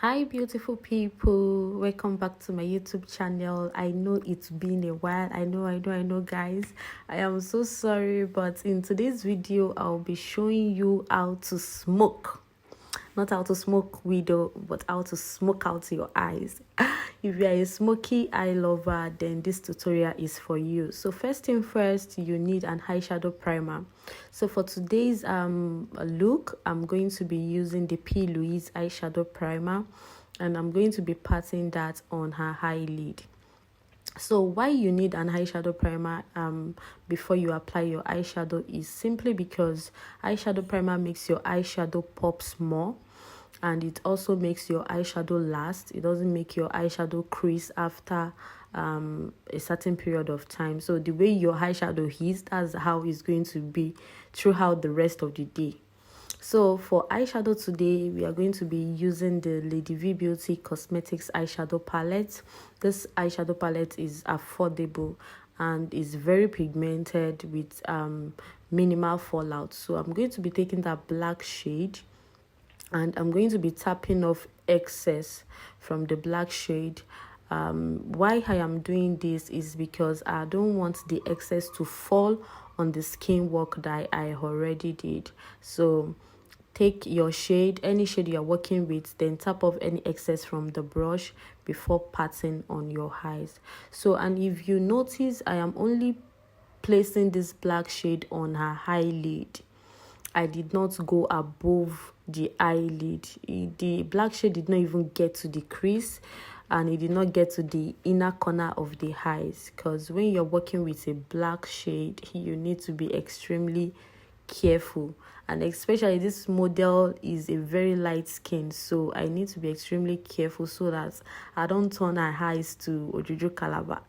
Hi beautiful people, welcome back to my YouTube channel. I know it's been a while. I know guys. I am so sorry, but in today's video I'll be showing you how to smoke. Not how to smoke widow, but how to smoke out your eyes. If you are a smoky eye lover, then this tutorial is for you. So first thing first, you need an eyeshadow primer. So for today's look, I'm going to be using the P.Louis eyeshadow primer, and I'm going to be patting that on her eyelid. So why you need an eyeshadow primer before you apply your eyeshadow is simply because eyeshadow primer makes your eyeshadow pops more, and it also makes your eyeshadow last. It doesn't make your eyeshadow crease after a certain period of time. So the way your eyeshadow is, that's how it's going to be throughout the rest of the day. So for eyeshadow today, we are going to be using the Ladyveebeauty Cosmetics eyeshadow palette. This eyeshadow palette is affordable and is very pigmented with minimal fallout. So I'm going to be taking that black shade, and I'm going to be tapping off excess from the black shade. Why I am doing this is because I don't want the excess to fall on the skin work that I already did. So take your shade, any shade you're working with, then tap off any excess from the brush before patting on your eyes. So, and if you notice, I am only placing this black shade on her eyelid. I did not go above the eyelid. The black shade did not even get to the crease, and it did not get to the inner corner of the eyes, because when you're working with a black shade, you need to be extremely careful, and especially this model is a very light skin, so I need to be extremely careful so that I don't turn her eyes to Ojuju Calabar.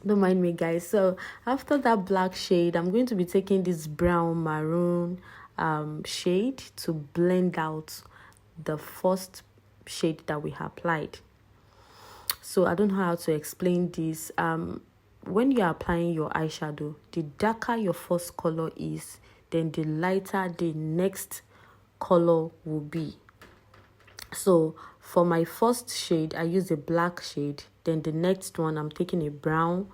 Don't mind me, guys. So after that black shade, I'm going to be taking this brown maroon shade to blend out the first shade that we applied. So I don't know how to explain this. When you're applying your eyeshadow, the darker your first color is, then the lighter the next color will be. So for my first shade, I use a black shade. Then the next one, I'm taking a brown.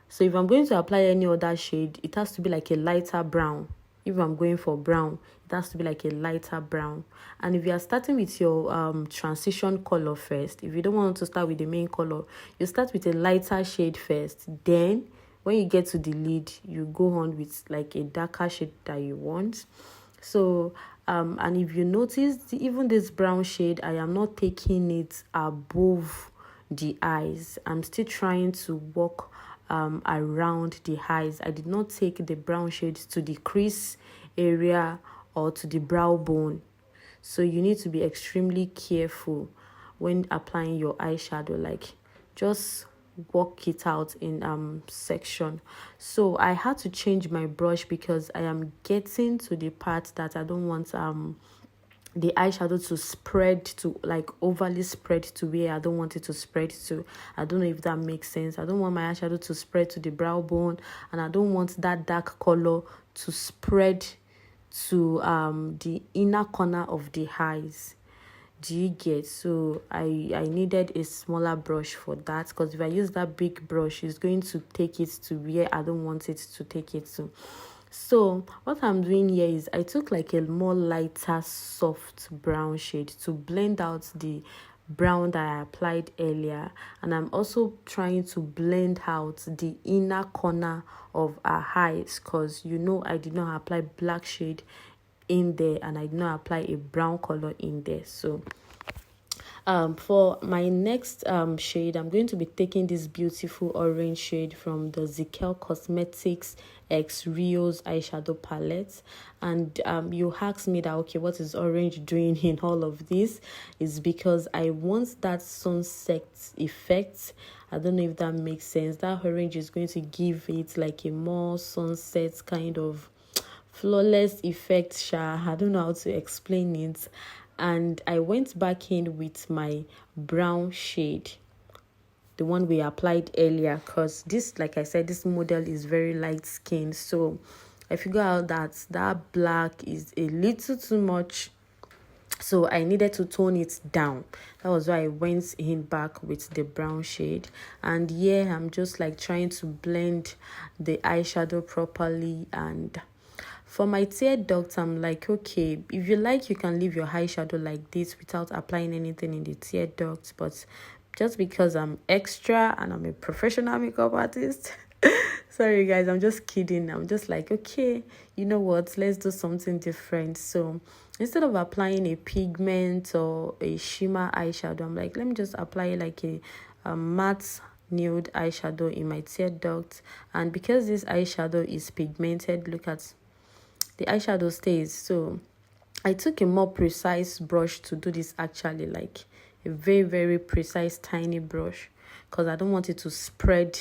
So if I'm going to apply any other shade, it has to be like a lighter brown. If I'm going for brown, it has to be like a lighter brown. And if you are starting with your transition color first, if you don't want to start with the main color, you start with a lighter shade first. Then when you get to the lid, you go on with like a darker shade that you want. So and if you notice, even this brown shade, I am not taking it above the eyes. I'm still trying to work around the eyes. I did not take the brown shade to the crease area or to the brow bone. So you need to be extremely careful when applying your eyeshadow. Like, just work it out in section. So I had to change my brush because I am getting to the part that I don't want the eyeshadow to spread, to like overly spread to where I don't want it to spread to. I don't know if that makes sense. I don't want my eyeshadow to spread to the brow bone, and I don't want that dark color to spread to the inner corner of the eyes. Do you get? So I needed a smaller brush for that, because if I use that big brush, it's going to take it to where I don't want it to take it to. So what I'm doing here is I took like a more lighter soft brown shade to blend out the brown that I applied earlier, and I'm also trying to blend out the inner corner of her eyes, because I did not apply black shade in there, and I did not apply a brown color in there. So for my next shade, I'm going to be taking this beautiful orange shade from the Zikel Cosmetics X Rios eyeshadow palette. And you asked me that, okay, what is orange doing in all of this? Is because I want that sunset effect. I don't know if that makes sense. That orange is going to give it like a more sunset kind of flawless effect. I don't know how to explain it. And I went back in with my brown shade, the one we applied earlier, because this, like I said, this model is very light skin. So I figured out that black is a little too much so I needed to tone it down. That was why I went in back with the brown shade. And yeah, I'm just like trying to blend the eyeshadow properly. And for my tear duct, I'm like, okay, if you like, you can leave your eyeshadow like this without applying anything in the tear duct. But just because I'm extra and I'm a professional makeup artist, sorry guys, I'm just kidding. I'm just like, okay, you know what, let's do something different. So instead of applying a pigment or a shimmer eyeshadow, I'm like, let me just apply like a matte nude eyeshadow in my tear duct. And because this eyeshadow is pigmented, look at the eyeshadow stays. So I took a more precise brush to do this, actually, like a very precise tiny brush, because I don't want it to spread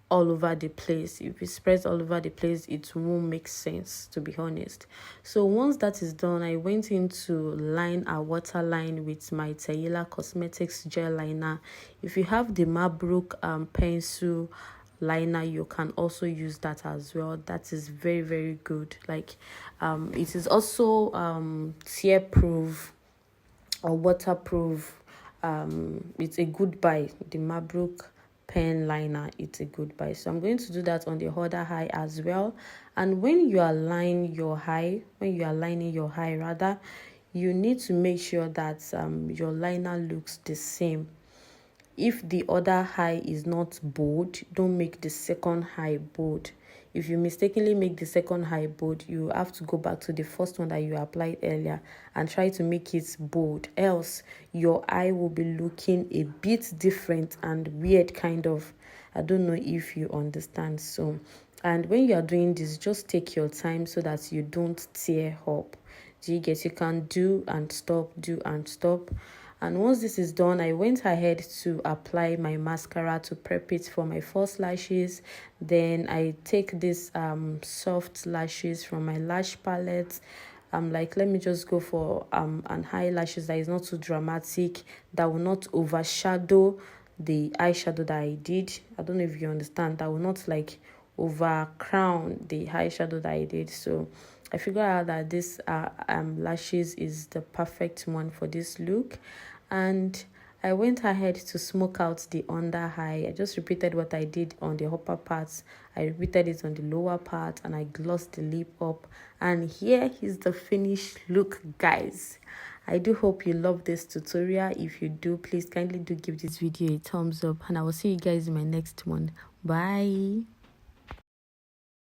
all over the place. If it spreads all over the place, it won't make sense, to be honest. So once that is done, I went in to line a waterline with my Tayela Cosmetics gel liner. If you have the Mabrook pencil liner, you can also use that as well. That is very good. Like it is also tear proof or waterproof. It's a good buy. The Mabrook pen liner, it's a good buy. So I'm going to do that on the other eye as well. And when you align your eye, when you are lining your eye rather, you need to make sure that your liner looks the same. If the other eye is not bold, don't make the second eye bold. If you mistakenly make the second eye bold, you have to go back to the first one that you applied earlier and try to make it bold. Else, your eye will be looking a bit different and weird, kind of. I don't know if you understand. So, and when you are doing this, just take your time so that you don't tear up. Do you get? You can do and stop, do and stop. And once this is done, I went ahead to apply my mascara to prep it for my false lashes. Then I take this soft lashes from my lash palette. I'm like, let me just go for an eyelashes that is not too dramatic, that will not overshadow the eyeshadow that I did. I don't know if you understand. That will not like over crown the eyeshadow that I did. So I figured out that this lashes is the perfect one for this look. And I went ahead to smoke out the under eye. I just repeated what I did on the upper parts. I repeated it on the lower part, and I glossed the lip up. And here is the finished look, guys. I do hope you love this tutorial. If you do, please kindly do give this video a thumbs up, and I will see you guys in my next one. Bye.